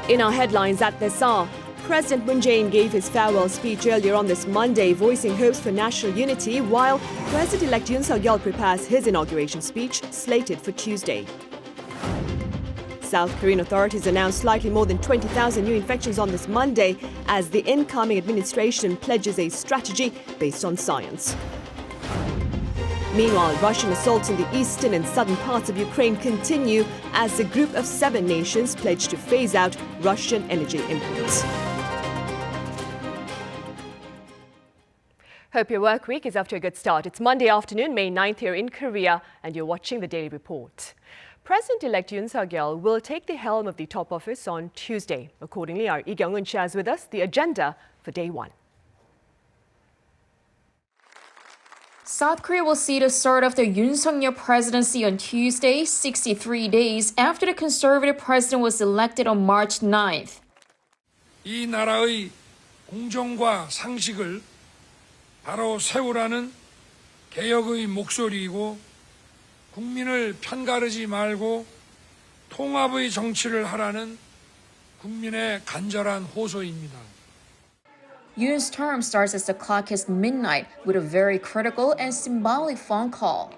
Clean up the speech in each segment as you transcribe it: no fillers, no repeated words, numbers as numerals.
In our headlines at this hour, President Moon Jae-in gave his farewell speech earlier on this Monday, voicing hopes for national unity, while President-elect Yoon Suk-yeol prepares his inauguration speech, slated for Tuesday. South Korean authorities announced slightly more than 20,000 new infections on this Monday, as the incoming administration pledges a strategy based on science. Meanwhile, Russian assaults in the eastern and southern parts of Ukraine continue as a group of 7 nations pledge to phase out Russian energy imports. Hope your work week is off to a good start. It's Monday afternoon, May 9th here in Korea, and you're watching the Daily Report. President-elect Yoon Suk-yeol will take the helm of the top office on Tuesday. Accordingly, our Lee Kyung-eun shares with us the agenda for day one. South Korea will see the start of the Yoon Suk-yeol presidency on Tuesday, 63 days after the conservative president was elected on March 9th. 이 나라의 공정과 상식을 바로 세우라는 개혁의 목소리이고 국민을 편가르지 말고 통합의 정치를 하라는 국민의 간절한 호소입니다. Yoon's term starts as the clock hits midnight with a very critical and symbolic phone call.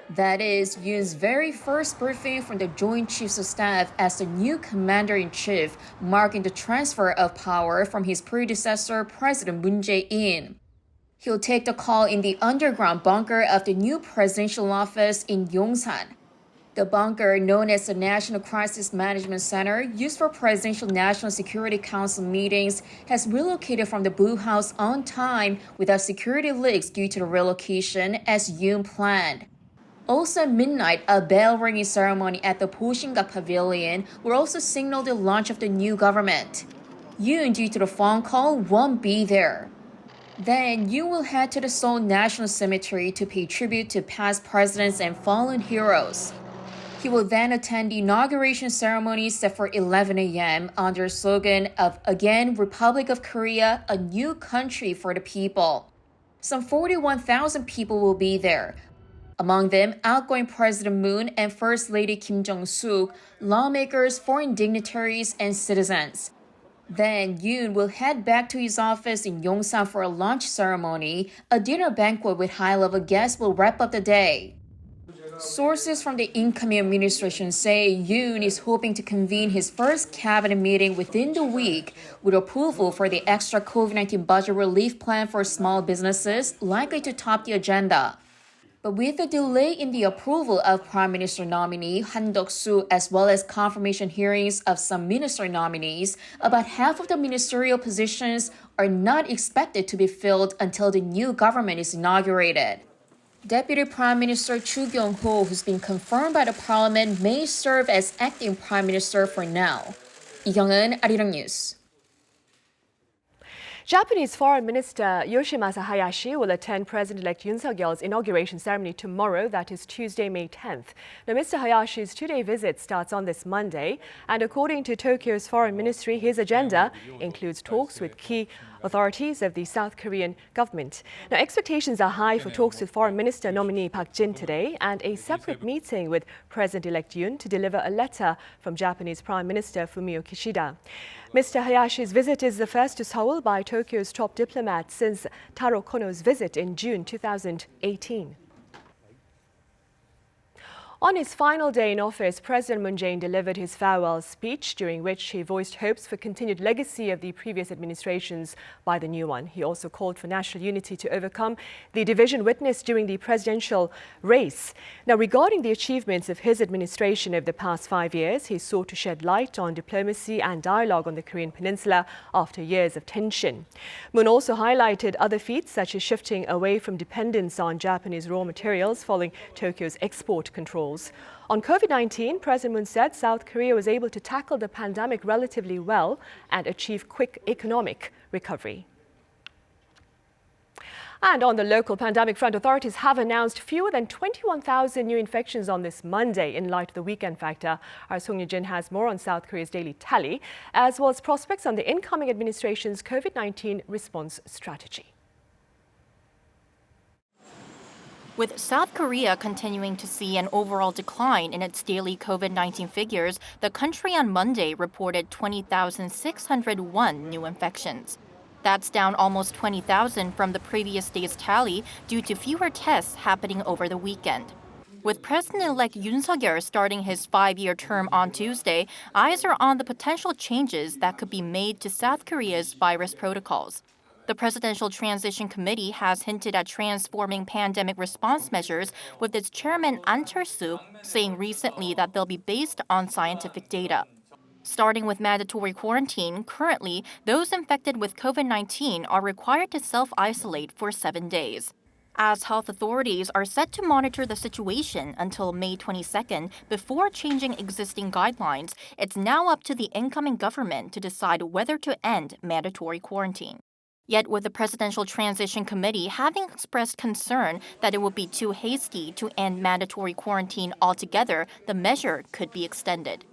That is Yoon's very first briefing from the Joint Chiefs of Staff as the new commander-in-chief, marking the transfer of power from his predecessor, President Moon Jae-in. He'll take the call in the underground bunker of the new presidential office in Yongsan. The bunker, known as the National Crisis Management Center, used for Presidential National Security Council meetings, has relocated from the Blue House on time without security leaks due to the relocation as Yoon planned. Also at midnight, a bell ringing ceremony at the Poshinga Pavilion will also signal the launch of the new government. Yoon, due to the phone call, won't be there. Then Yoon will head to the Seoul National Cemetery to pay tribute to past presidents and fallen heroes. He will then attend the inauguration ceremony set for 11 a.m. under the slogan of Again, Republic of Korea, a new country for the people. Some 41,000 people will be there. Among them, outgoing President Moon and First Lady Kim Jong-suk, lawmakers, foreign dignitaries, and citizens. Then Yoon will head back to his office in Yongsan for a lunch ceremony. A dinner banquet with high-level guests will wrap up the day. Sources from the incoming administration say Yoon is hoping to convene his first cabinet meeting within the week, with approval for the extra COVID-19 budget relief plan for small businesses likely to top the agenda. But with the delay in the approval of Prime Minister nominee Han Duck-soo, as well as confirmation hearings of some minister nominees, about half of the ministerial positions are not expected to be filled until the new government is inaugurated. Deputy Prime Minister Chu Kyung-ho, who's been confirmed by the parliament, may serve as acting prime minister for now. Lee Kyung-eun, Arirang News. Japanese Foreign Minister Yoshimasa Hayashi will attend President-elect Yoon Suk-yeol's inauguration ceremony tomorrow, that is Tuesday, May 10th. Now, Mr. Hayashi's 2-day visit starts on this Monday, and according to Tokyo's foreign ministry, his agenda includes talks with key authorities of the South Korean government. Now, expectations are high for talks with Foreign Minister nominee Park Jin today, and a separate meeting with President-elect Yoon to deliver a letter from Japanese Prime Minister Fumio Kishida. Mr. Hayashi's visit is the first to Seoul by Tokyo's top diplomat since Taro Kono's visit in June 2018. On his final day in office, President Moon Jae-in delivered his farewell speech, during which he voiced hopes for continued legacy of the previous administrations by the new one. He also called for national unity to overcome the division witnessed during the presidential race. Now, regarding the achievements of his administration over the past 5 years, he sought to shed light on diplomacy and dialogue on the Korean peninsula after years of tension. Moon also highlighted other feats, such as shifting away from dependence on Japanese raw materials following Tokyo's export controls. On COVID-19, President Moon said South Korea was able to tackle the pandemic relatively well and achieve quick economic recovery. And on the local pandemic front, authorities have announced fewer than 21,000 new infections on this Monday in light of the weekend factor. Our Song Yoo-jin has more on South Korea's daily tally, as well as prospects on the incoming administration's COVID-19 response strategy. With South Korea continuing to see an overall decline in its daily COVID-19 figures, the country on Monday reported 20,601 new infections. That's down almost 20,000 from the previous day's tally due to fewer tests happening over the weekend. With President-elect Yoon Suk-yeol starting his 5-year term on Tuesday, eyes are on the potential changes that could be made to South Korea's virus protocols. The Presidential Transition Committee has hinted at transforming pandemic response measures, with its chairman An Cheol-soo saying recently that they'll be based on scientific data. Starting with mandatory quarantine, currently, those infected with COVID-19 are required to self-isolate for 7 days. As health authorities are set to monitor the situation until May 22nd before changing existing guidelines, it's now up to the incoming government to decide whether to end mandatory quarantine. Yet with the Presidential Transition Committee having expressed concern that it would be too hasty to end mandatory quarantine altogether, the measure could be extended.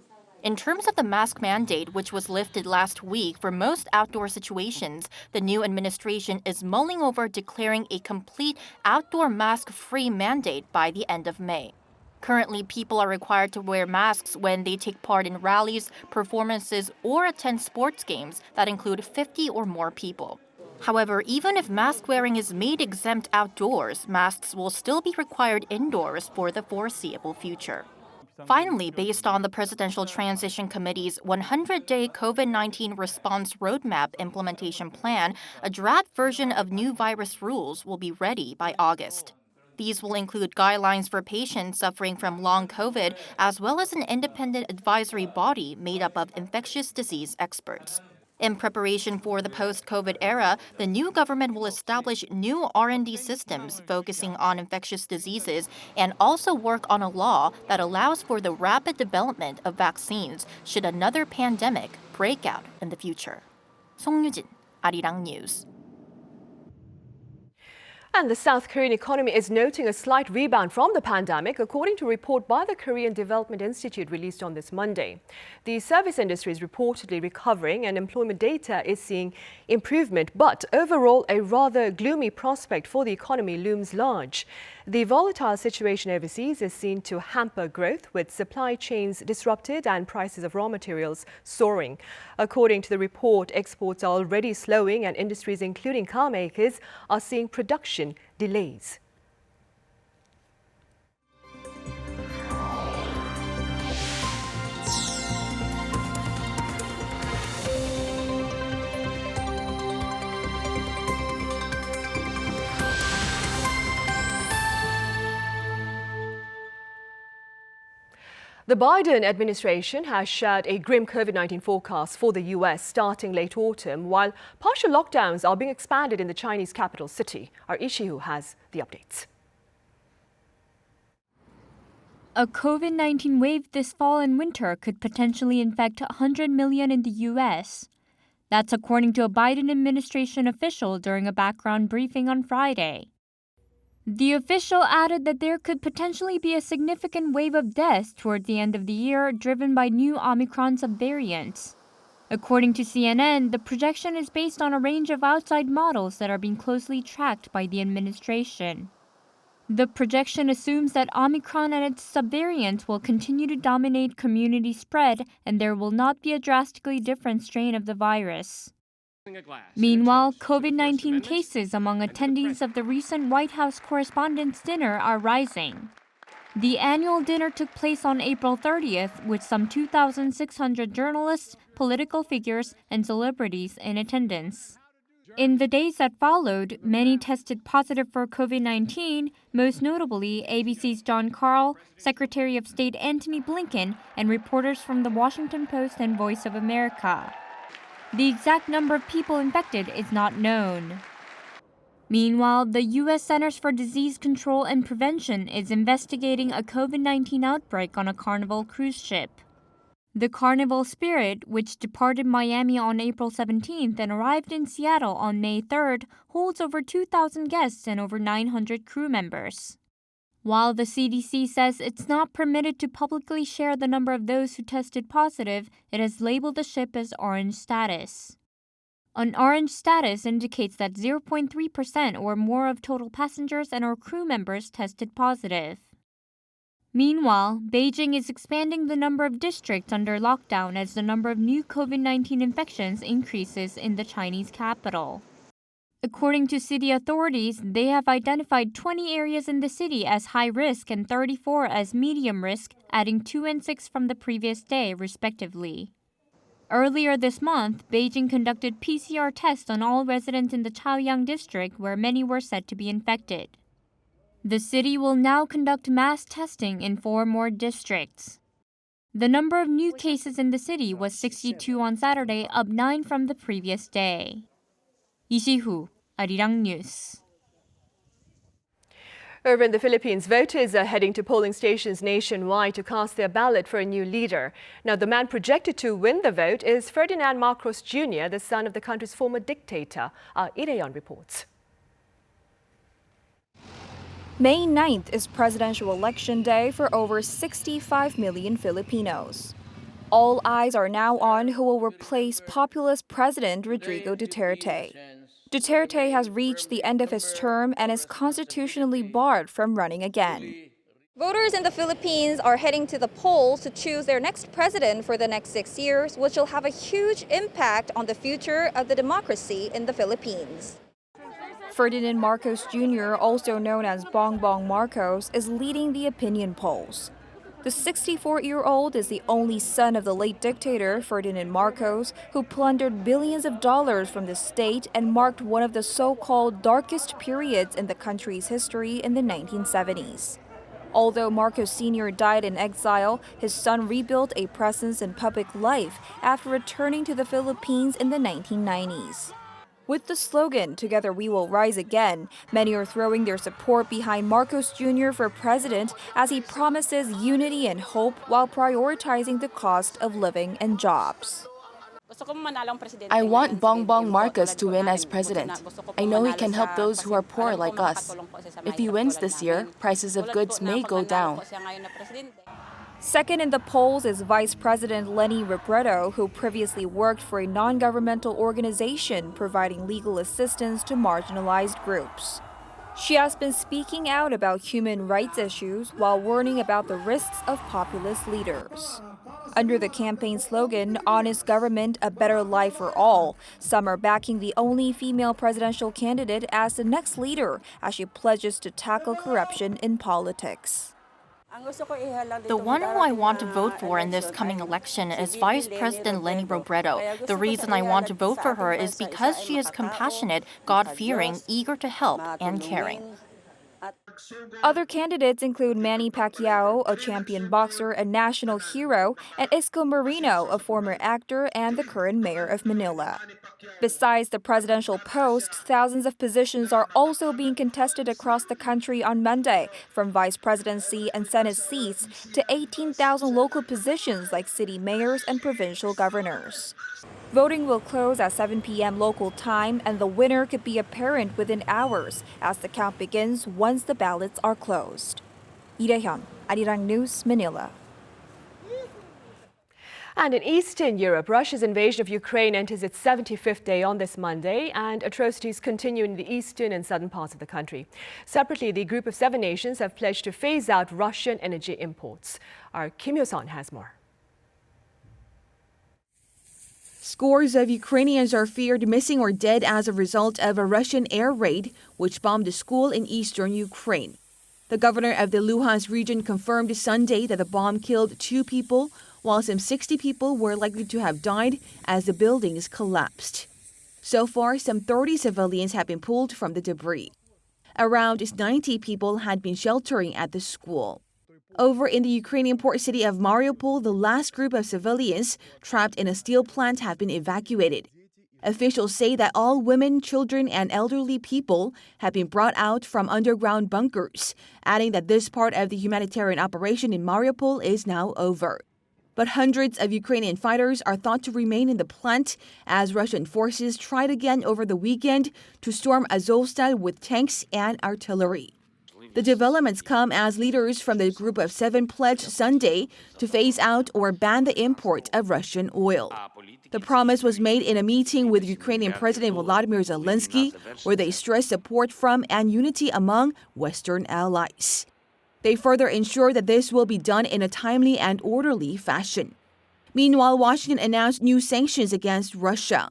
In terms of the mask mandate, which was lifted last week for most outdoor situations, the new administration is mulling over declaring a complete outdoor mask-free mandate by the end of May. Currently, people are required to wear masks when they take part in rallies, performances, or attend sports games that include 50 or more people. However, even if mask wearing is made exempt outdoors, masks will still be required indoors for the foreseeable future. Finally, based on the Presidential Transition Committee's 100-day COVID-19 response roadmap implementation plan, a draft version of new virus rules will be ready by August. These will include guidelines for patients suffering from long COVID, as well as an independent advisory body made up of infectious disease experts. In preparation for the post-COVID era, the new government will establish new R&D systems focusing on infectious diseases and also work on a law that allows for the rapid development of vaccines should another pandemic break out in the future. 송유진, Arirang News. And the South Korean economy is noting a slight rebound from the pandemic, according to a report by the Korean Development Institute released on this Monday. The service industry is reportedly recovering and employment data is seeing improvement, but overall a rather gloomy prospect for the economy looms large. The volatile situation overseas is seen to hamper growth, with supply chains disrupted and prices of raw materials soaring. According to the report, exports are already slowing and industries including car makers are seeing production delays. The Biden administration has shared a grim COVID-19 forecast for the U.S. starting late autumn, while partial lockdowns are being expanded in the Chinese capital city. Our Ishihu has the updates. A COVID-19 wave this fall and winter could potentially infect 100 million in the U.S. That's according to a Biden administration official during a background briefing on Friday. The official added that there could potentially be a significant wave of deaths toward the end of the year, driven by new Omicron subvariants. According to CNN, the projection is based on a range of outside models that are being closely tracked by the administration. The projection assumes that Omicron and its subvariants will continue to dominate community spread, and there will not be a drastically different strain of the virus. Meanwhile, COVID-19 cases among attendees of the recent White House Correspondents' Dinner are rising. The annual dinner took place on April 30th, with some 2,600 journalists, political figures, and celebrities in attendance. In the days that followed, many tested positive for COVID-19, most notably ABC's John Karl, Secretary of State Antony Blinken, and reporters from The Washington Post and Voice of America. The exact number of people infected is not known. Meanwhile, the U.S. Centers for Disease Control and Prevention is investigating a COVID-19 outbreak on a Carnival cruise ship. The Carnival Spirit, which departed Miami on April 17th and arrived in Seattle on May 3rd, holds over 2,000 guests and over 900 crew members. While the CDC says it's not permitted to publicly share the number of those who tested positive, it has labeled the ship as orange status. An orange status indicates that 0.3% or more of total passengers and/or crew members tested positive. Meanwhile, Beijing is expanding the number of districts under lockdown as the number of new COVID-19 infections increases in the Chinese capital. According to city authorities, they have identified 20 areas in the city as high risk and 34 as medium risk, adding 2 and 6 from the previous day, respectively. Earlier this month, Beijing conducted PCR tests on all residents in the Chaoyang district, where many were said to be infected. The city will now conduct mass testing in 4 more districts. The number of new cases in the city was 62 on Saturday, up 9 from the previous day. 이시후, Arirang News. Over in the Philippines, voters are heading to polling stations nationwide to cast their ballot for a new leader. Now, the man projected to win the vote is Ferdinand Marcos Jr., the son of the country's former dictator. Arirang reports. May 9th is presidential election day for over 65 million Filipinos. All eyes are now on who will replace populist President Rodrigo Duterte. Duterte has reached the end of his term and is constitutionally barred from running again. Voters in the Philippines are heading to the polls to choose their next president for the next 6 years, which will have a huge impact on the future of the democracy in the Philippines. Ferdinand Marcos Jr., also known as Bongbong Marcos, is leading the opinion polls. The 64-year-old is the only son of the late dictator Ferdinand Marcos, who plundered billions of dollars from the state and marked one of the so-called darkest periods in the country's history in the 1970s. Although Marcos Sr. died in exile, his son rebuilt a presence in public life after returning to the Philippines in the 1990s. With the slogan, "Together we will rise again," many are throwing their support behind Marcos Jr. for president as he promises unity and hope while prioritizing the cost of living and jobs. I want Bongbong Marcos to win as president. I know he can help those who are poor like us. If he wins this year, prices of goods may go down. Second in the polls is Vice President Leni Robredo, who previously worked for a non-governmental organization providing legal assistance to marginalized groups. She has been speaking out about human rights issues while warning about the risks of populist leaders. Under the campaign slogan, "Honest Government, a Better Life for All," some are backing the only female presidential candidate as the next leader as she pledges to tackle corruption in politics. The one who I want to vote for in this coming election is Vice President Leni Robredo. The reason I want to vote for her is because she is compassionate, God-fearing, eager to help, and caring. Other candidates include Manny Pacquiao, a champion boxer and national hero, and Isko Moreno, a former actor and the current mayor of Manila. Besides the presidential post, thousands of positions are also being contested across the country on Monday, from vice presidency and Senate seats to 18,000 local positions like city mayors and provincial governors. Voting will close at 7 p.m. local time, and the winner could be apparent within hours as the count begins once the ballots are closed. Lee-hyun, Arirang News, Manila. And in Eastern Europe, Russia's invasion of Ukraine enters its 75th day on this Monday, and atrocities continue in the eastern and southern parts of the country. Separately, the Group of 7 nations have pledged to phase out Russian energy imports. Our Kim Hyo-sun has more. Scores of Ukrainians are feared missing or dead as a result of a Russian air raid which bombed a school in eastern Ukraine. The governor of the Luhansk region confirmed Sunday that the bomb killed 2 people, while some 60 people were likely to have died as the buildings collapsed. So far, some 30 civilians have been pulled from the debris. Around 90 people had been sheltering at the school. Over in the Ukrainian port city of Mariupol, the last group of civilians trapped in a steel plant have been evacuated. Officials say that all women, children, and elderly people have been brought out from underground bunkers, adding that this part of the humanitarian operation in Mariupol is now over. But hundreds of Ukrainian fighters are thought to remain in the plant as Russian forces tried again over the weekend to storm Azovstal with tanks and artillery. The developments come as leaders from the Group of Seven pledged Sunday to phase out or ban the import of Russian oil. The promise was made in a meeting with Ukrainian President Volodymyr Zelensky, where they stressed support from and unity among Western allies. They further ensured that this will be done in a timely and orderly fashion. Meanwhile, Washington announced new sanctions against Russia.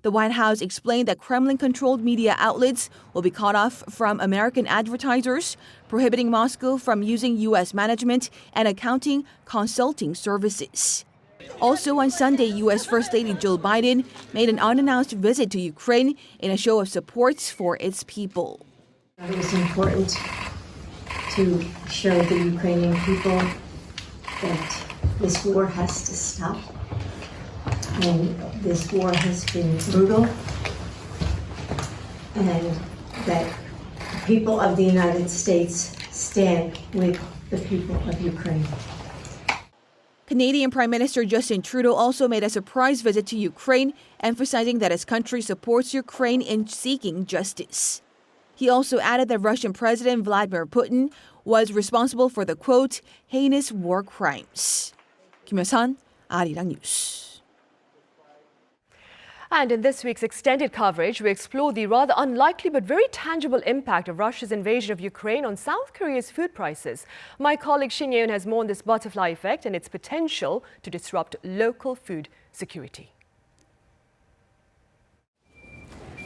The White House explained that Kremlin-controlled media outlets will be cut off from American advertisers, prohibiting Moscow from using U.S. management and accounting consulting services. Also on Sunday, U.S. First Lady Jill Biden made an unannounced visit to Ukraine in a show of support for its people. It was important to show the Ukrainian people that this war has to stop. And this war has been brutal, and that the people of the United States stand with the people of Ukraine. Canadian Prime Minister Justin Trudeau also made a surprise visit to Ukraine, emphasizing that his country supports Ukraine in seeking justice. He also added that Russian President Vladimir Putin was responsible for the, quote, heinous war crimes. Kim Yoon-san, Arirang News. And in this week's extended coverage, we explore the rather unlikely but very tangible impact of Russia's invasion of Ukraine on South Korea's food prices. My colleague Shin Yeon has more on this butterfly effect and its potential to disrupt local food security.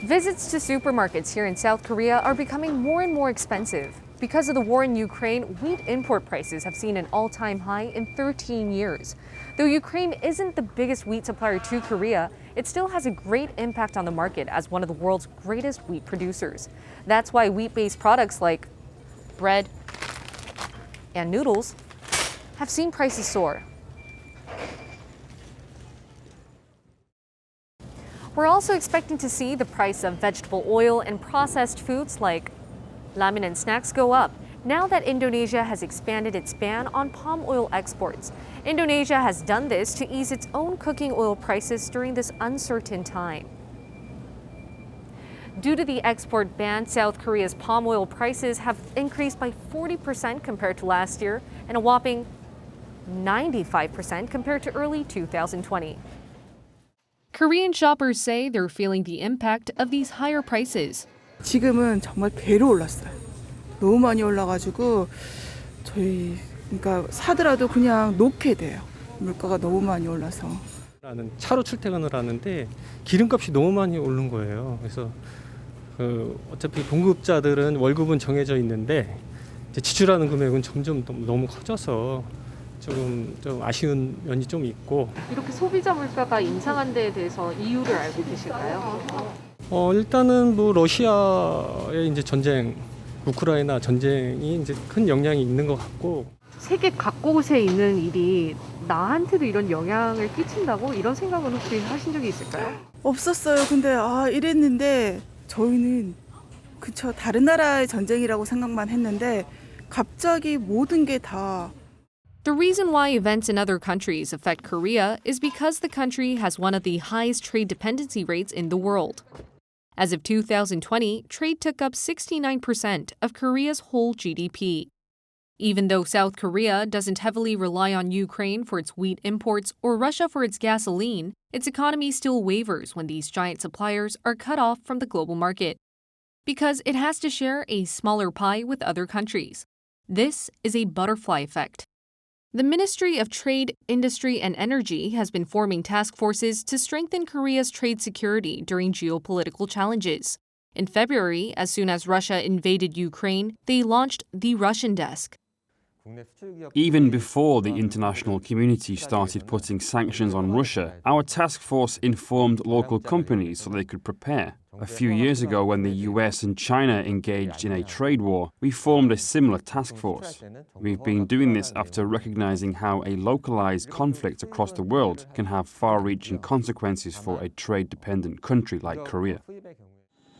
Visits to supermarkets here in South Korea are becoming more and more expensive. Because of the war in Ukraine, wheat import prices have seen an all-time high in 13 years. Though Ukraine isn't the biggest wheat supplier to Korea, it still has a great impact on the market as one of the world's greatest wheat producers. That's why wheat-based products like bread and noodles have seen prices soar. We're also expecting to see the price of vegetable oil and processed foods like ramen and snacks go up, now that Indonesia has expanded its ban on palm oil exports. Indonesia has done this to ease its own cooking oil prices during this uncertain time. Due to the export ban, South Korea's palm oil prices have increased by 40% compared to last year and a whopping 95% compared to early 2020. Korean shoppers say they're feeling the impact of these higher prices. 지금은 정말 배로 올랐어요. 너무 많이 올라가지고 그러니까 사더라도 그냥 놓게 돼요. 물가가 너무 많이 올라서. 나는 차로 출퇴근을 하는데 기름값이 너무 많이 오른 거예요. 그래서 어차피 공급자들은 월급은 정해져 있는데 지출하는 금액은 점점 너무 커져서 좀 아쉬운 면이 좀 있고. 이렇게 소비자 물가가 인상한 데에 대해서 이유를 알고 계실까요? 일단은 뭐 러시아의 이제 전쟁, 우크라이나 전쟁이 이제 큰 영향이 있는 것 같고. 세계 각곳에 있는 일이 나한테도 이런 영향을 끼친다고 이런 생각은 혹시 하신 적이 있을까요? 없었어요. 근데 이랬는데 저희는 그쵸 다른 나라의 전쟁이라고 생각만 했는데 갑자기 모든 게 다. The reason why events in other countries affect Korea is because the country has one of the highest trade dependency rates in the world. As of 2020, trade took up 69% of Korea's whole GDP. Even though South Korea doesn't heavily rely on Ukraine for its wheat imports or Russia for its gasoline, its economy still wavers when these giant suppliers are cut off from the global market, because it has to share a smaller pie with other countries. This is a butterfly effect. The Ministry of Trade, Industry and Energy has been forming task forces to strengthen Korea's trade security during geopolitical challenges. In February, as soon as Russia invaded Ukraine, they launched the Russian Desk. Even before the international community started putting sanctions on Russia, our task force informed local companies so they could prepare. A few years ago, when the US and China engaged in a trade war, we formed a similar task force. We've been doing this after recognizing how a localized conflict across the world can have far-reaching consequences for a trade-dependent country like Korea.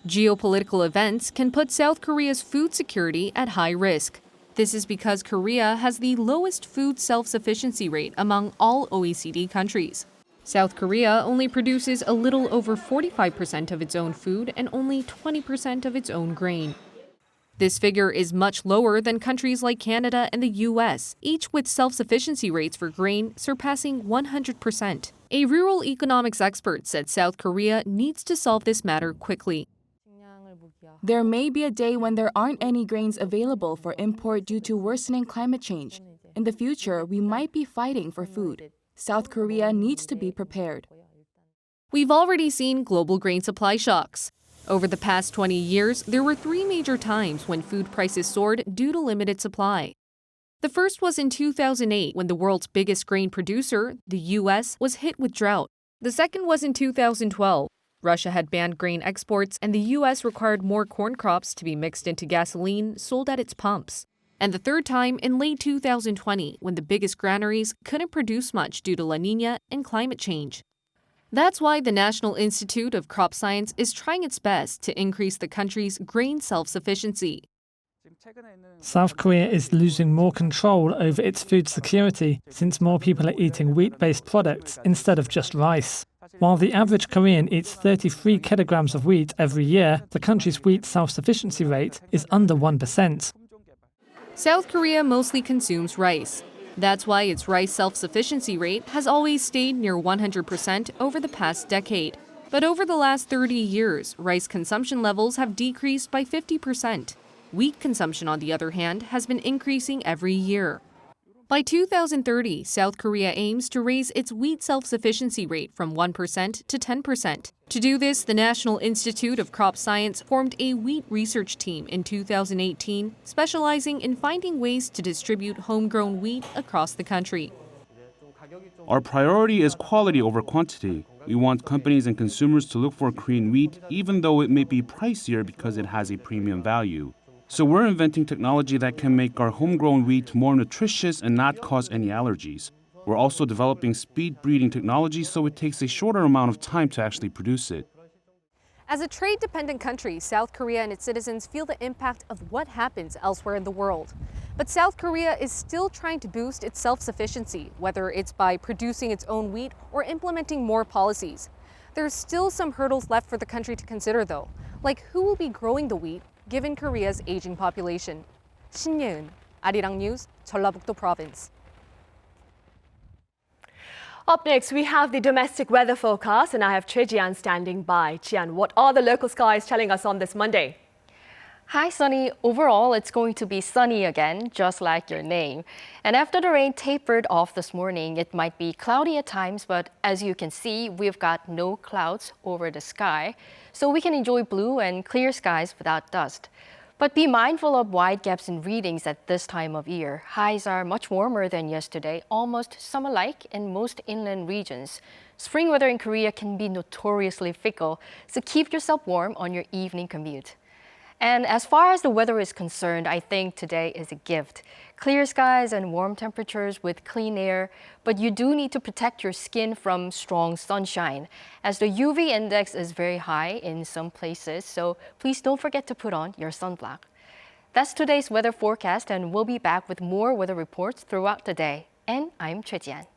Geopolitical events can put South Korea's food security at high risk. This is because Korea has the lowest food self-sufficiency rate among all OECD countries. South Korea only produces a little over 45% of its own food and only 20% of its own grain. This figure is much lower than countries like Canada and the US, each with self-sufficiency rates for grain surpassing 100%. A rural economics expert said South Korea needs to solve this matter quickly. There may be a day when there aren't any grains available for import due to worsening climate change. In the future, we might be fighting for food. South Korea needs to be prepared. We've already seen global grain supply shocks. Over the past 20 years, there were 3 major times when food prices soared due to limited supply. The first was in 2008 when the world's biggest grain producer, the US, was hit with drought. The second was in 2012. Russia had banned grain exports and the US required more corn crops to be mixed into gasoline sold at its pumps. And the third time in late 2020 when the biggest granaries couldn't produce much due to La Niña and climate change. That's why the National Institute of Crop Science is trying its best to increase the country's grain self-sufficiency. South Korea is losing more control over its food security since more people are eating wheat-based products instead of just rice. While the average Korean eats 33 kilograms of wheat every year, the country's wheat self-sufficiency rate is under 1%. South Korea mostly consumes rice. That's why its rice self-sufficiency rate has always stayed near 100% over the past decade. But over the last 30 years, rice consumption levels have decreased by 50%. Wheat consumption, on the other hand, has been increasing every year. By 2030, South Korea aims to raise its wheat self-sufficiency rate from 1% to 10%. To do this, the National Institute of Crop Science formed a wheat research team in 2018, specializing in finding ways to distribute homegrown wheat across the country. Our priority is quality over quantity. We want companies and consumers to look for Korean wheat, even though it may be pricier because it has a premium value. So we're inventing technology that can make our homegrown wheat more nutritious and not cause any allergies. We're also developing speed breeding technology so it takes a shorter amount of time to actually produce it. As a trade-dependent country, South Korea and its citizens feel the impact of what happens elsewhere in the world. But South Korea is still trying to boost its self-sufficiency, whether it's by producing its own wheat or implementing more policies. There's still some hurdles left for the country to consider, though, like who will be growing the wheat given Korea's aging population. 신예은, Arirang News, 전라북도 Province. Up next, we have the domestic weather forecast, and I have Choi Jian standing by. Jian, what are the local skies telling us on this Monday? Hi, Sunny. Overall, it's going to be sunny again, just like your name. And after the rain tapered off this morning, it might be cloudy at times, but as you can see, we've got no clouds over the sky, so we can enjoy blue and clear skies without dust. But be mindful of wide gaps in readings at this time of year. Highs are much warmer than yesterday, almost summer-like in most inland regions. Spring weather in Korea can be notoriously fickle, so keep yourself warm on your evening commute. And as far as the weather is concerned, I think today is a gift. Clear skies and warm temperatures with clean air, but you do need to protect your skin from strong sunshine, as the UV index is very high in some places, so please don't forget to put on your sunblock. That's today's weather forecast, and we'll be back with more weather reports throughout the day. And I'm Choi Jian.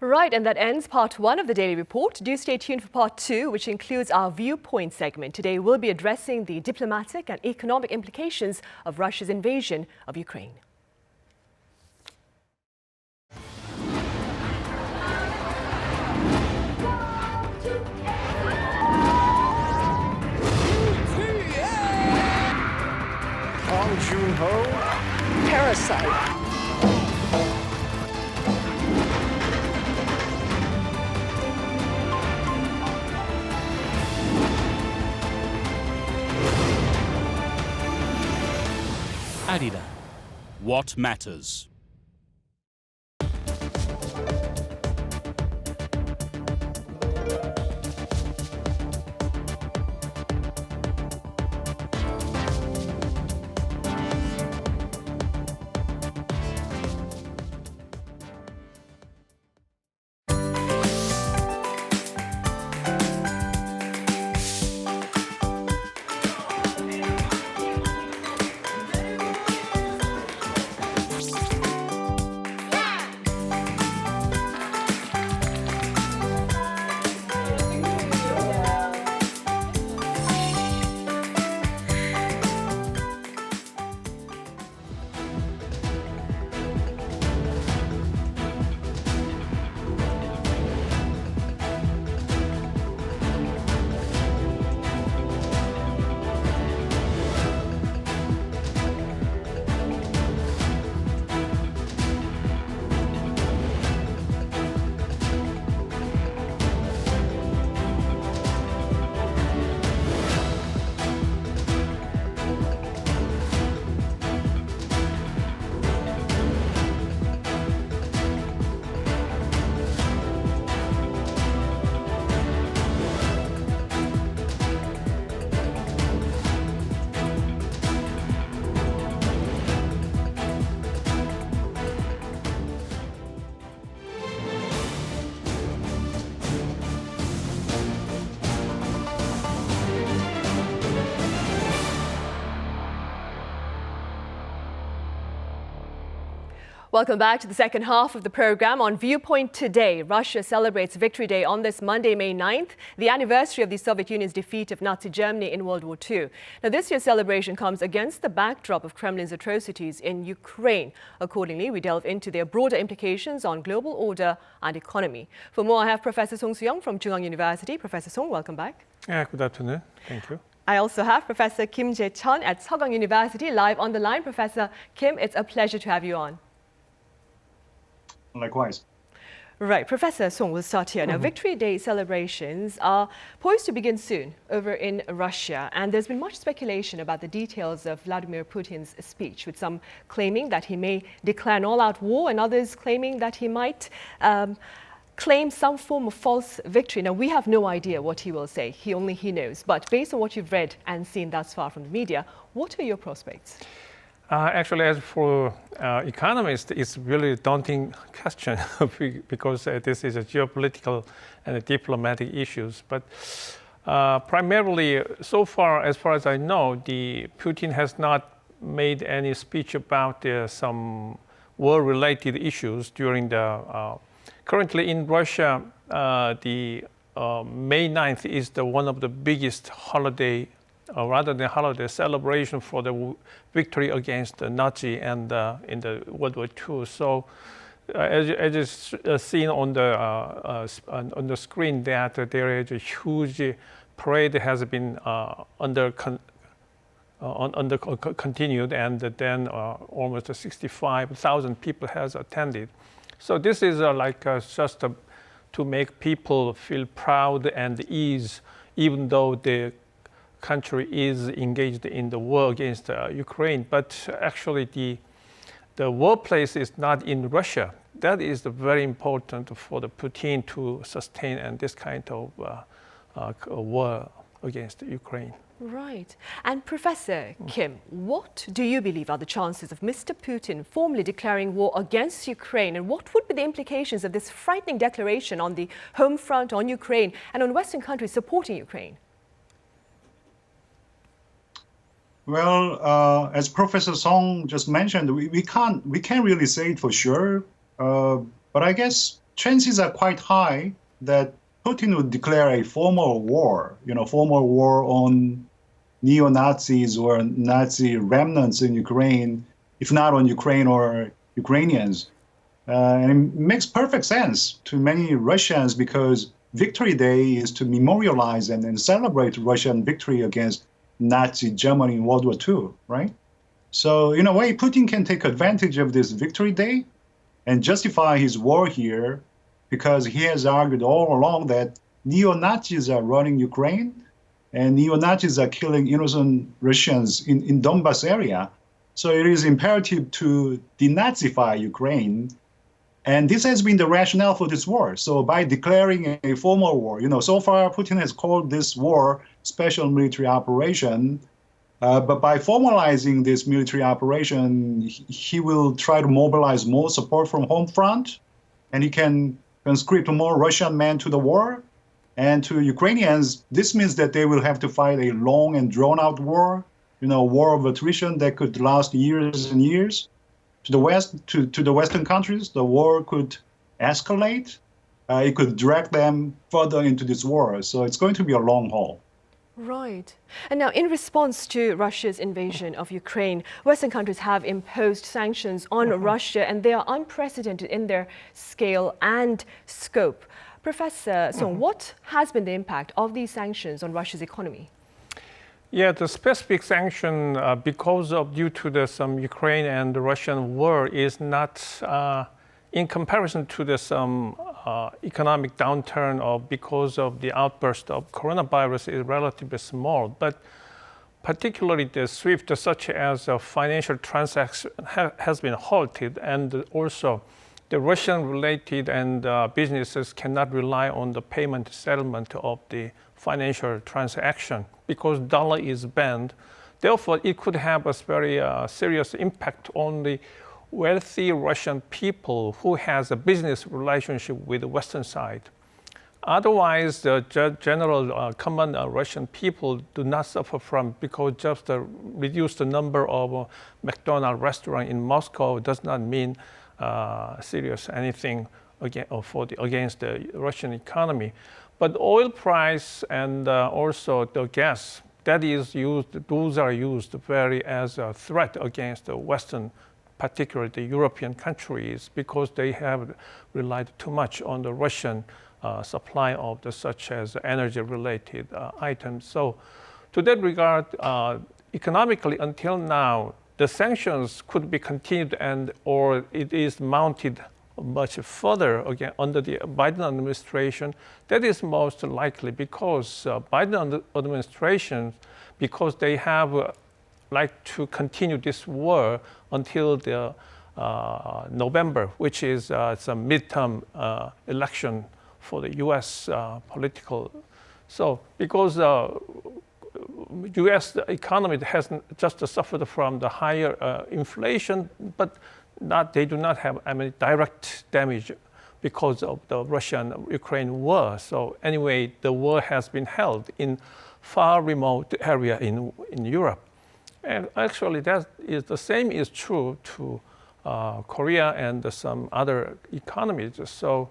Right, and that ends part 1 of the Daily Report. Do stay tuned for part 2, which includes our Viewpoint segment. Today we'll be addressing the diplomatic and economic implications of Russia's invasion of Ukraine. Bong Joon-ho, Parasite. Arirang. What matters? Welcome back to the second half of the program. On Viewpoint today, Russia celebrates Victory Day on this Monday, May 9th, the anniversary of the Soviet Union's defeat of Nazi Germany in World War II. Now, this year's celebration comes against the backdrop of Kremlin's atrocities in Ukraine. Accordingly, we delve into their broader implications on global order and economy. For more, I have Professor Song Soo-young from Chungang University. Professor Song, welcome back. Yeah, good afternoon. Thank you. I also have Professor Kim Jae-chun at Seoul University live on the line. Professor Kim, it's a pleasure to have you on. Likewise. Right, Professor Song, we'll start here. Now, Victory Day celebrations are poised to begin soon over in Russia, and there's been much speculation about the details of Vladimir Putin's speech, with some claiming that he may declare an all-out war and others claiming that he might claim some form of false victory. Now, we have no idea what he will say. Only he knows. But based on what you've read and seen thus far from the media, what are your prospects? Actually, as for economists, it's really a daunting question because this is a geopolitical and diplomatic issues. But primarily, so far as I know, Putin has not made any speech about some war-related issues during the. Currently in Russia, the May 9th is one of the biggest holiday. Rather than holiday celebration for the victory against the Nazi and in the World War II. So, as is seen on the screen, that there is a huge parade has been continued, and then almost 65,000 people has attended. So this is just to make people feel proud and ease, even though the country is engaged in the war against Ukraine, but actually the war place is not in Russia. That is very important for the Putin to sustain and this kind of war against Ukraine. Right. And Professor Kim, what do you believe are the chances of Mr. Putin formally declaring war against Ukraine? And what would be the implications of this frightening declaration on the home front, on Ukraine, and on Western countries supporting Ukraine? Well, as Professor Song just mentioned, we can't really say it for sure, but I guess chances are quite high that Putin would declare a formal war on neo-Nazis or Nazi remnants in Ukraine, if not on Ukraine or Ukrainians. And it makes perfect sense to many Russians because Victory Day is to memorialize and celebrate Russian victory against Nazi Germany in World War II, right? So in a way, Putin can take advantage of this Victory Day and justify his war here because he has argued all along that neo-Nazis are running Ukraine and neo-Nazis are killing innocent Russians in Donbas area. So it is imperative to denazify Ukraine. And this has been the rationale for this war. So by declaring a formal war, so far Putin has called this war special military operation, but by formalizing this military operation, he will try to mobilize more support from home front, and he can conscript more Russian men to the war. And to Ukrainians, this means that they will have to fight a long and drawn-out war, war of attrition that could last years and years. To the West, to the Western countries, the war could escalate. It could drag them further into this war. So it's going to be a long haul. Right. And now, in response to Russia's invasion of Ukraine, Western countries have imposed sanctions on Russia, and they are unprecedented in their scale and scope. Professor Song, what has been the impact of these sanctions on Russia's economy? Yeah, the specific sanction due to some Ukraine and the Russian war is not in comparison to some economic downturn because of the outburst of coronavirus is relatively small. But particularly the SWIFT, such as financial transaction has been halted, and also the Russian-related and businesses cannot rely on the payment settlement of the financial transaction because dollar is banned. Therefore, it could have a very serious impact on the wealthy Russian people who has a business relationship with the Western side. Otherwise, the general common Russian people do not suffer from because just reduce the number of McDonald's restaurants in Moscow does not mean serious anything against the Russian economy. But oil price and also the gas, those are used very as a threat against the Western, particularly the European countries, because they have relied too much on the Russian supply of such as energy-related items. So to that regard, economically until now, the sanctions could be continued or it is mounted much further again under the Biden administration. That is most likely because Biden administration, because they have like to continue this war until the November, which is some midterm election for the U.S. Political. So because U.S. economy has just suffered from the higher inflation, but they do not have direct damage because of the Russian-Ukraine war. So anyway, the war has been held in far remote area in Europe. And actually the same is true to Korea and some other economies. So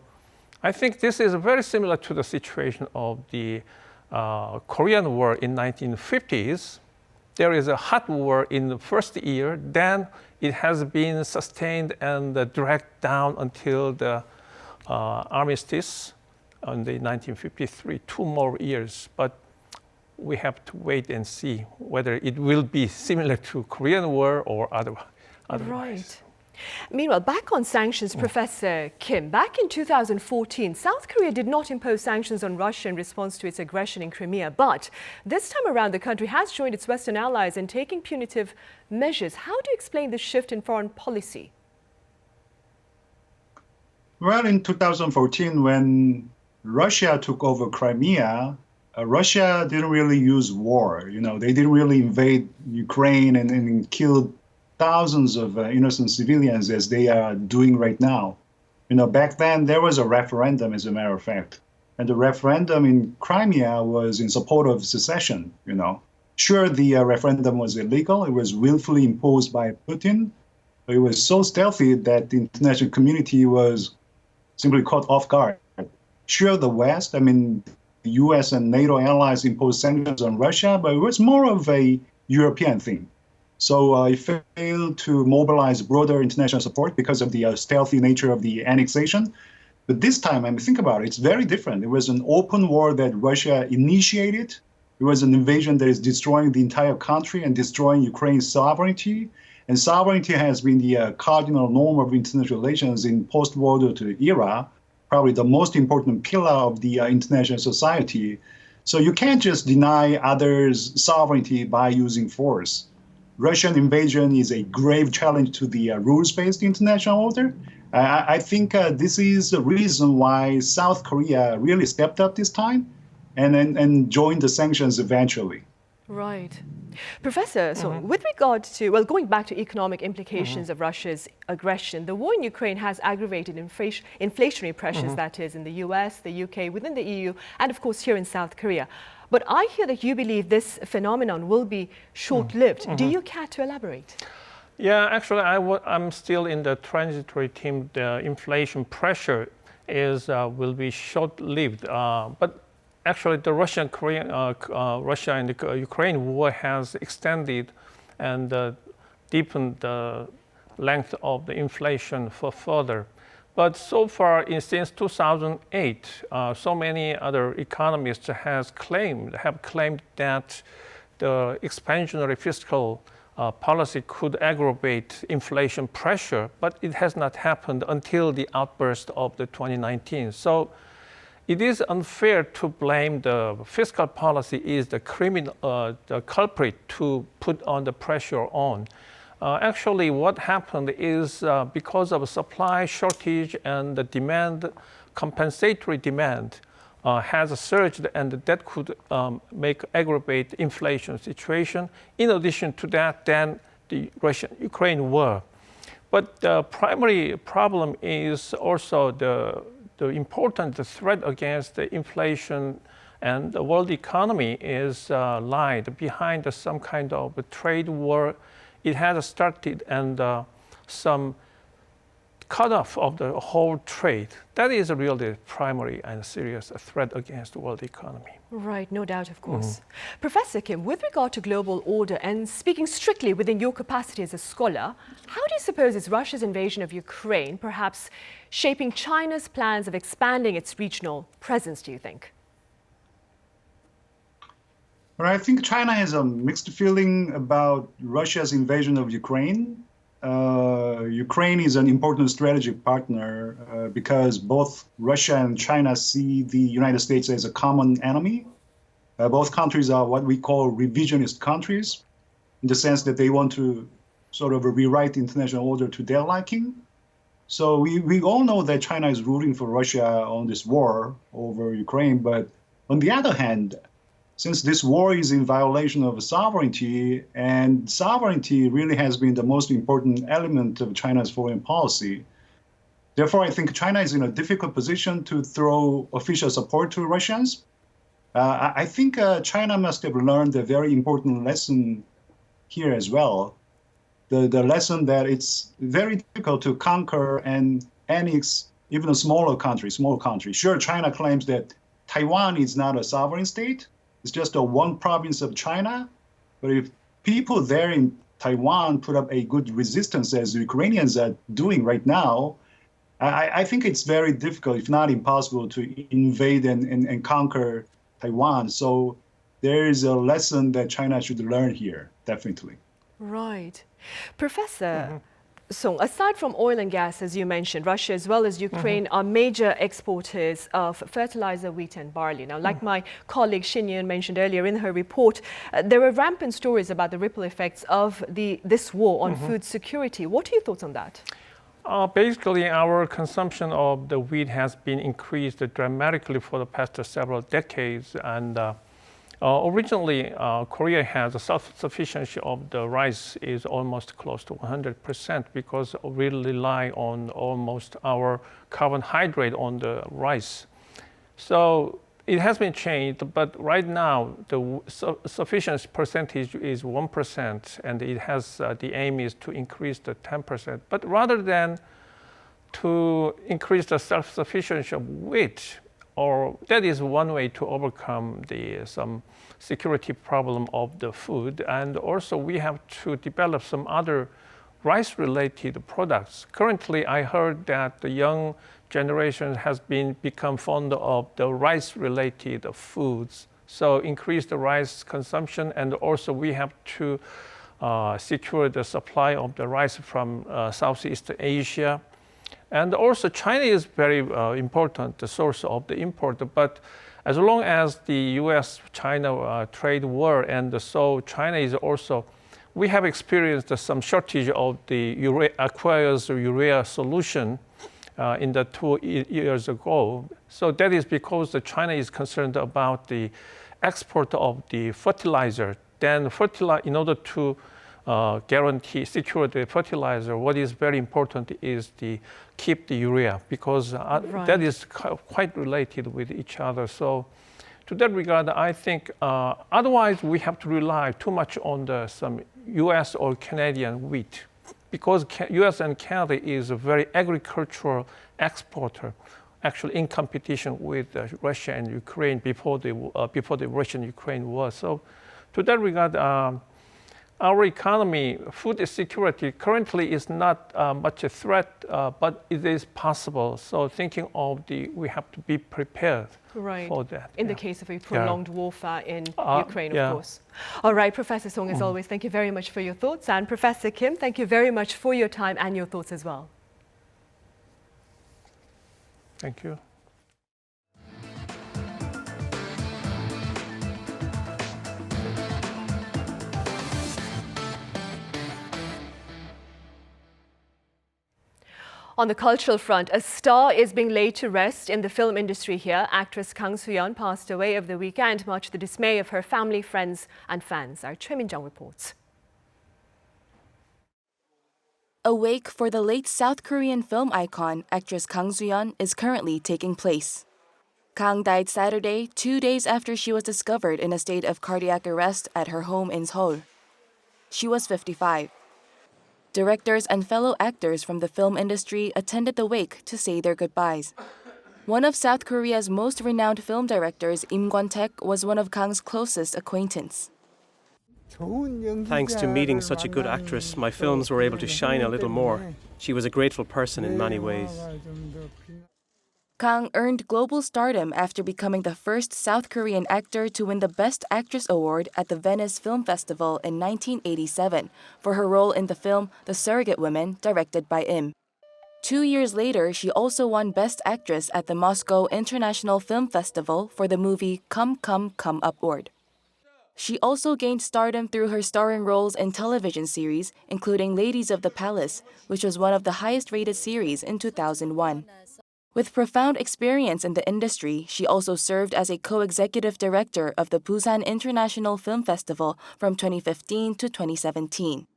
I think this is very similar to the situation of the Korean War in 1950s. There is a hot war in the first year, then it has been sustained and dragged down until the armistice in the 1953, 2 more years. But we have to wait and see whether it will be similar to Korean War or otherwise. Right. Meanwhile, back on sanctions, Professor Kim, back in 2014, South Korea did not impose sanctions on Russia in response to its aggression in Crimea. But this time around, the country has joined its Western allies in taking punitive measures. How do you explain this shift in foreign policy? Well, in 2014, when Russia took over Crimea, Russia didn't really use war. They didn't really invade Ukraine and kill thousands of innocent civilians as they are doing right now. Back then there was a referendum, as a matter of fact, and the referendum in Crimea was in support of secession. Sure, the referendum was illegal. It was willfully imposed by Putin. But it was so stealthy that the international community was simply caught off guard. Sure, the West, the U.S. and NATO allies imposed sanctions on Russia, but it was more of a European thing. So it failed to mobilize broader international support because of the stealthy nature of the annexation. But this time, think about it, it's very different. It was an open war that Russia initiated. It was an invasion that is destroying the entire country and destroying Ukraine's sovereignty. And sovereignty has been the cardinal norm of international relations in post-World War II era, probably the most important pillar of the international society. So you can't just deny others' sovereignty by using force. Russian invasion is a grave challenge to the rules-based international order. I think this is the reason why South Korea really stepped up this time and joined the sanctions eventually. Right. Professor, so with regard to, going back to economic implications of Russia's aggression, the war in Ukraine has aggravated inflationary pressures, that is, in the US, the UK, within the EU, and of course here in South Korea. But I hear that you believe this phenomenon will be short-lived. Do you care to elaborate? Yeah, actually, I'm still in the transitory team. The inflation pressure will be short-lived. But actually, the Russia and the Ukraine war has extended and deepened the length of the inflation further. But so far, since 2008, so many other economists have claimed that the expansionary fiscal policy could aggravate inflation pressure, but it has not happened until the outburst of the 2019. So it is unfair to blame the fiscal policy is the culprit to put on the pressure on. Actually, what happened is because of supply shortage and the compensatory demand has surged, and that could aggravate inflation situation. In addition to that, then the Russia-Ukraine war. But the primary problem is also the important threat against the inflation and the world economy is lied behind some kind of a trade war. It has started, and some cut off of the whole trade. That is really primary and serious threat against the world economy. Right, no doubt, of course. Professor Kim, with regard to global order and speaking strictly within your capacity as a scholar, how do you suppose is Russia's invasion of Ukraine perhaps shaping China's plans of expanding its regional presence, do you think? Well, I think China has a mixed feeling about Russia's invasion of Ukraine. Ukraine is an important strategic partner because both Russia and China see the United States as a common enemy. Both countries are what we call revisionist countries, in the sense that they want to sort of rewrite the international order to their liking. So we all know that China is rooting for Russia on this war over Ukraine. But on the other hand, since this war is in violation of sovereignty, and sovereignty really has been the most important element of China's foreign policy, therefore I think China is in a difficult position to throw official support to Russians. I think China must have learned a very important lesson here as well. The lesson that it's very difficult to conquer and annex even a small country. Sure, China claims that Taiwan is not a sovereign state. It's just a one province of China. But if people there in Taiwan put up a good resistance, as the Ukrainians are doing right now, I think it's very difficult, if not impossible, to invade and conquer Taiwan. So there is a lesson that China should learn here, definitely. Right. Professor Song, aside from oil and gas, as you mentioned, Russia as well as Ukraine are major exporters of fertilizer, wheat and barley. Now, like my colleague Shin Yoon mentioned earlier in her report, there are rampant stories about the ripple effects of this war on food security. What are your thoughts on that? Basically, our consumption of the wheat has been increased dramatically for the past several decades. And originally, Korea has a self-sufficiency of the rice is almost close to 100% because we rely on almost our carbohydrate on the rice. So it has been changed, but right now the sufficiency percentage is 1%, and it has the aim is to increase the 10%. But rather than to increase the self-sufficiency of wheat, or that is one way to overcome some security problem of the food. And also we have to develop some other rice-related products. Currently, I heard that the young generation has become fond of the rice-related foods. So increase the rice consumption, and also we have to secure the supply of the rice from Southeast Asia. And also China is very important, the source of the import. But as long as the US-China trade war, and so China is also, we have experienced some shortage of the aqueous urea solution in the 2 years ago. So that is because China is concerned about the export of the fertilizer. Then in order to secure the fertilizer, what is very important is keep the urea, because that is quite related with each other. So to that regard, I think otherwise we have to rely too much on some US or Canadian wheat, because US and Canada is a very agricultural exporter, actually in competition with Russia and Ukraine before the Russian-Ukraine war. So to that regard, our economy, food security currently is not much a threat, but it is possible. So thinking of we have to be prepared for that. In the case of a prolonged warfare in Ukraine, of course. All right, Professor Song, as always, thank you very much for your thoughts. And Professor Kim, thank you very much for your time and your thoughts as well. Thank you. On the cultural front, a star is being laid to rest in the film industry here. Actress Kang Soo-yeon passed away over the weekend, much to the dismay of her family, friends and fans. Our Choi Min-jung reports. A wake for the late South Korean film icon, actress Kang Soo-yeon, is currently taking place. Kang died Saturday, 2 days after she was discovered in a state of cardiac arrest at her home in Seoul. She was 55. Directors and fellow actors from the film industry attended the wake to say their goodbyes. One of South Korea's most renowned film directors, Im Kwon-taek, was one of Kang's closest acquaintance. Thanks to meeting such a good actress, my films were able to shine a little more. She was a grateful person in many ways. Kang earned global stardom after becoming the first South Korean actor to win the Best Actress award at the Venice Film Festival in 1987 for her role in the film The Surrogate Woman, directed by Im. 2 years later, she also won Best Actress at the Moscow International Film Festival for the movie Come, Come, Come Upward. She also gained stardom through her starring roles in television series, including Ladies of the Palace, which was one of the highest-rated series in 2001. With profound experience in the industry, she also served as a co-executive director of the Busan International Film Festival from 2015 to 2017.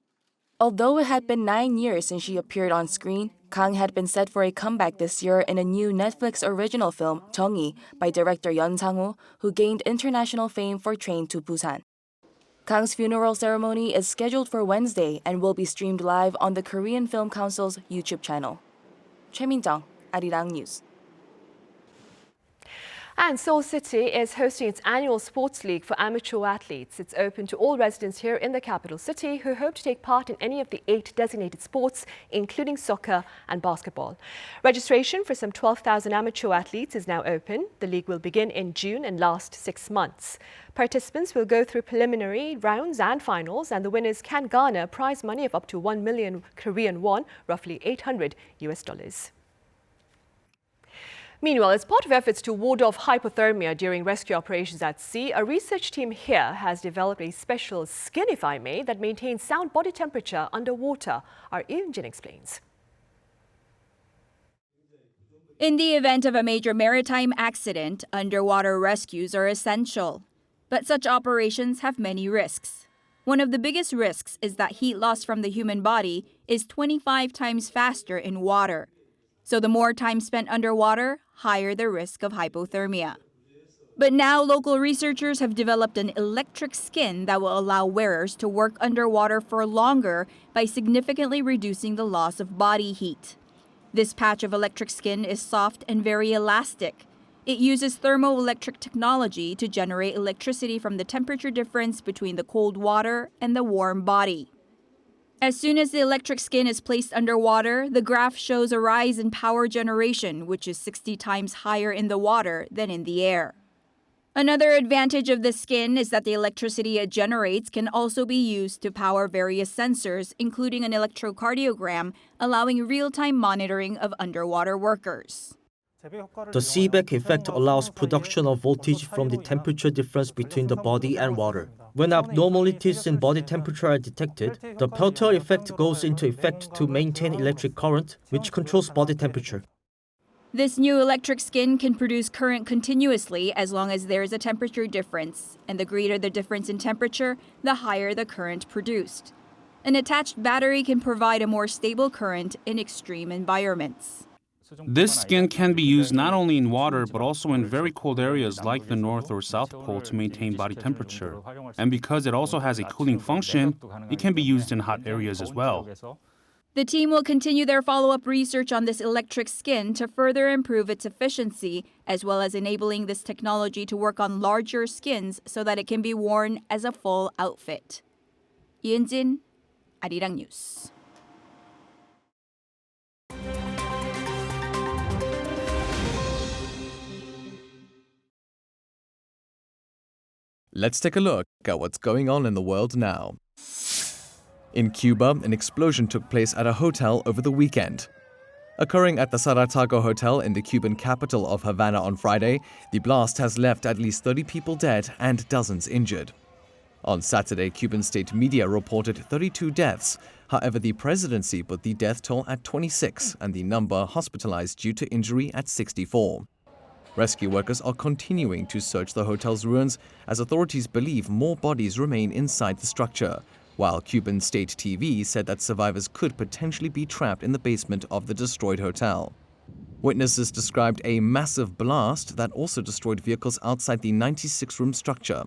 Although it had been 9 years since she appeared on screen, Kang had been set for a comeback this year in a new Netflix original film, 정의, by director Yongsan, who gained international fame for Train to Busan. Kang's funeral ceremony is scheduled for Wednesday and will be streamed live on the Korean Film Council's YouTube channel. Choi Min-jung, Arirang News. And Seoul City is hosting its annual sports league for amateur athletes. It's open to all residents here in the capital city who hope to take part in any of the 8 designated sports, including soccer and basketball. Registration for some 12,000 amateur athletes is now open. The league will begin in June and last 6 months. Participants will go through preliminary rounds and finals, and the winners can garner prize money of up to 1 million Korean won, roughly $800 US. Meanwhile, as part of efforts to ward off hypothermia during rescue operations at sea, a research team here has developed a special skin, if I may, that maintains sound body temperature underwater. Our Yoon explains. In the event of a major maritime accident, underwater rescues are essential. But such operations have many risks. One of the biggest risks is that heat loss from the human body is 25 times faster in water. So the more time spent underwater, higher the risk of hypothermia. But now local researchers have developed an electric skin that will allow wearers to work underwater for longer by significantly reducing the loss of body heat. This patch of electric skin is soft and very elastic. It uses thermoelectric technology to generate electricity from the temperature difference between the cold water and the warm body. As soon as the electric skin is placed underwater, the graph shows a rise in power generation, which is 60 times higher in the water than in the air. Another advantage of the skin is that the electricity it generates can also be used to power various sensors, including an electrocardiogram, allowing real-time monitoring of underwater workers. The seeback effect allows production of voltage from the temperature difference between the body and water. When abnormalities in body temperature are detected, the Peltier effect goes into effect to maintain electric current, which controls body temperature. This new electric skin can produce current continuously as long as there is a temperature difference, and the greater the difference in temperature, the higher the current produced. An attached battery can provide a more stable current in extreme environments. This skin can be used not only in water but also in very cold areas like the North or South Pole to maintain body temperature. And because it also has a cooling function, it can be used in hot areas as well. The team will continue their follow-up research on this electric skin to further improve its efficiency, as well as enabling this technology to work on larger skins so that it can be worn as a full outfit. Yoon, Arirang News. Let's take a look at what's going on in the world now. In Cuba, an explosion took place at a hotel over the weekend. Occurring at the Saratoga Hotel in the Cuban capital of Havana on Friday, the blast has left at least 30 people dead and dozens injured. On Saturday, Cuban state media reported 32 deaths. However, the presidency put the death toll at 26 and the number hospitalized due to injury at 64. Rescue workers are continuing to search the hotel's ruins as authorities believe more bodies remain inside the structure, while Cuban state TV said that survivors could potentially be trapped in the basement of the destroyed hotel. Witnesses described a massive blast that also destroyed vehicles outside the 96-room structure.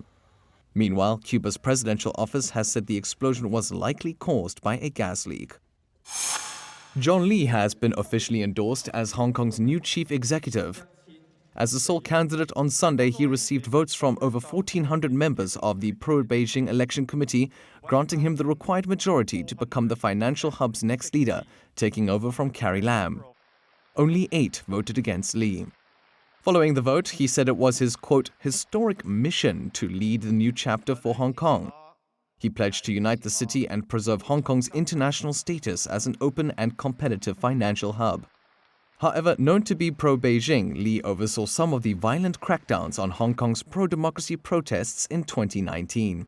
Meanwhile, Cuba's presidential office has said the explosion was likely caused by a gas leak. John Lee has been officially endorsed as Hong Kong's new chief executive. As the sole candidate on Sunday, he received votes from over 1,400 members of the pro-Beijing election committee, granting him the required majority to become the financial hub's next leader, taking over from Carrie Lam. Only 8 voted against Lee. Following the vote, he said it was his, quote, historic mission to lead the new chapter for Hong Kong. He pledged to unite the city and preserve Hong Kong's international status as an open and competitive financial hub. However, known to be pro-Beijing, Lee oversaw some of the violent crackdowns on Hong Kong's pro-democracy protests in 2019.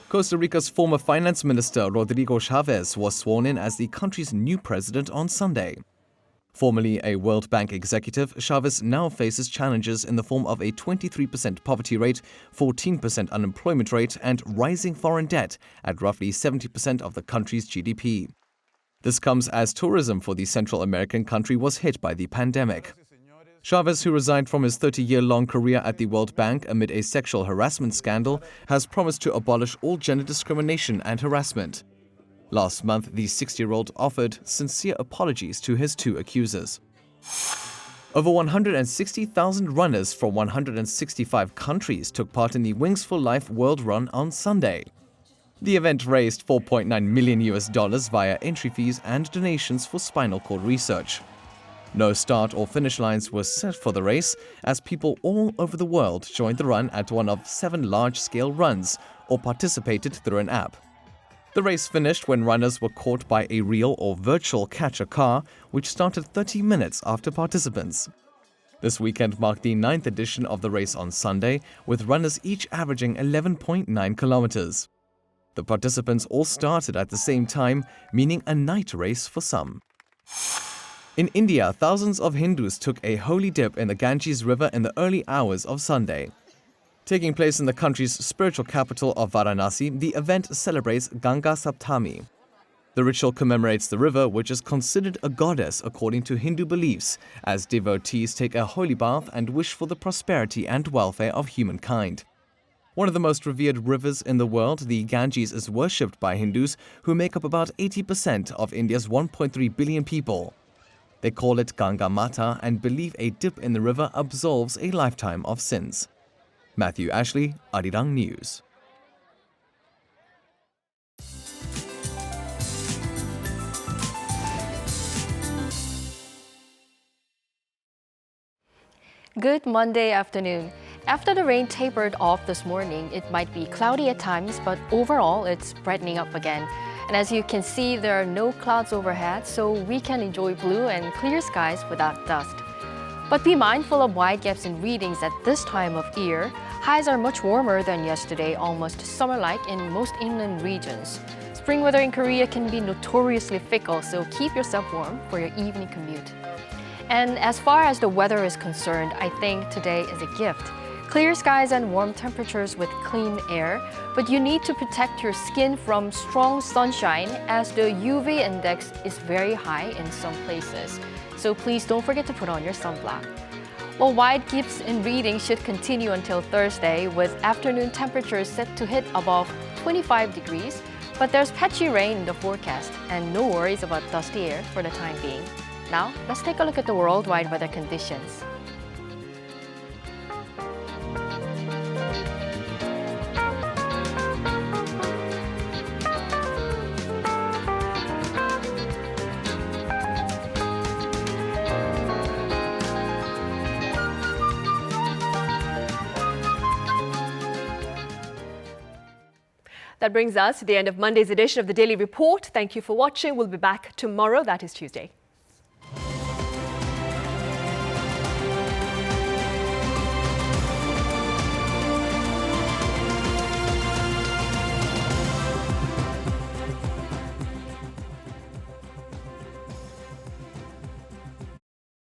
Costa Rica's former finance minister Rodrigo Chavez was sworn in as the country's new president on Sunday. Formerly a World Bank executive, Chavez now faces challenges in the form of a 23% poverty rate, 14% unemployment rate, and rising foreign debt at roughly 70% of the country's GDP. This comes as tourism for the Central American country was hit by the pandemic. Chavez, who resigned from his 30-year-long career at the World Bank amid a sexual harassment scandal, has promised to abolish all gender discrimination and harassment. Last month, the 60-year-old offered sincere apologies to his 2 accusers. Over 160,000 runners from 165 countries took part in the Wings for Life World Run on Sunday. The event raised $4.9 million via entry fees and donations for spinal cord research. No start or finish lines were set for the race, as people all over the world joined the run at one of 7 large-scale runs or participated through an app. The race finished when runners were caught by a real or virtual catcher car, which started 30 minutes after participants. This weekend marked the 9th edition of the race on Sunday, with runners each averaging 11.9 kilometers. The participants all started at the same time, meaning a night race for some. In India, thousands of Hindus took a holy dip in the Ganges River in the early hours of Sunday. Taking place in the country's spiritual capital of Varanasi, the event celebrates Ganga Saptami. The ritual commemorates the river, which is considered a goddess according to Hindu beliefs, as devotees take a holy bath and wish for the prosperity and welfare of humankind. One of the most revered rivers in the world, the Ganges is worshipped by Hindus, who make up about 80% of India's 1.3 billion people. They call it Ganga Mata and believe a dip in the river absolves a lifetime of sins. Matthew Ashley, Arirang News. Good Monday afternoon. After the rain tapered off this morning, it might be cloudy at times, but overall it's brightening up again. And as you can see, there are no clouds overhead, so we can enjoy blue and clear skies without dust. But be mindful of wide gaps in readings at this time of year. Highs are much warmer than yesterday, almost summer-like in most inland regions. Spring weather in Korea can be notoriously fickle, so keep yourself warm for your evening commute. And as far as the weather is concerned, I think today is a gift. Clear skies and warm temperatures with clean air, but you need to protect your skin from strong sunshine as the UV index is very high in some places. So please don't forget to put on your sunblock. Well, wide gaps in reading should continue until Thursday, with afternoon temperatures set to hit above 25 degrees, but there's patchy rain in the forecast and no worries about dusty air for the time being. Now, let's take a look at the worldwide weather conditions. That brings us to the end of Monday's edition of the Daily Report. Thank you for watching. We'll be back tomorrow, that is Tuesday.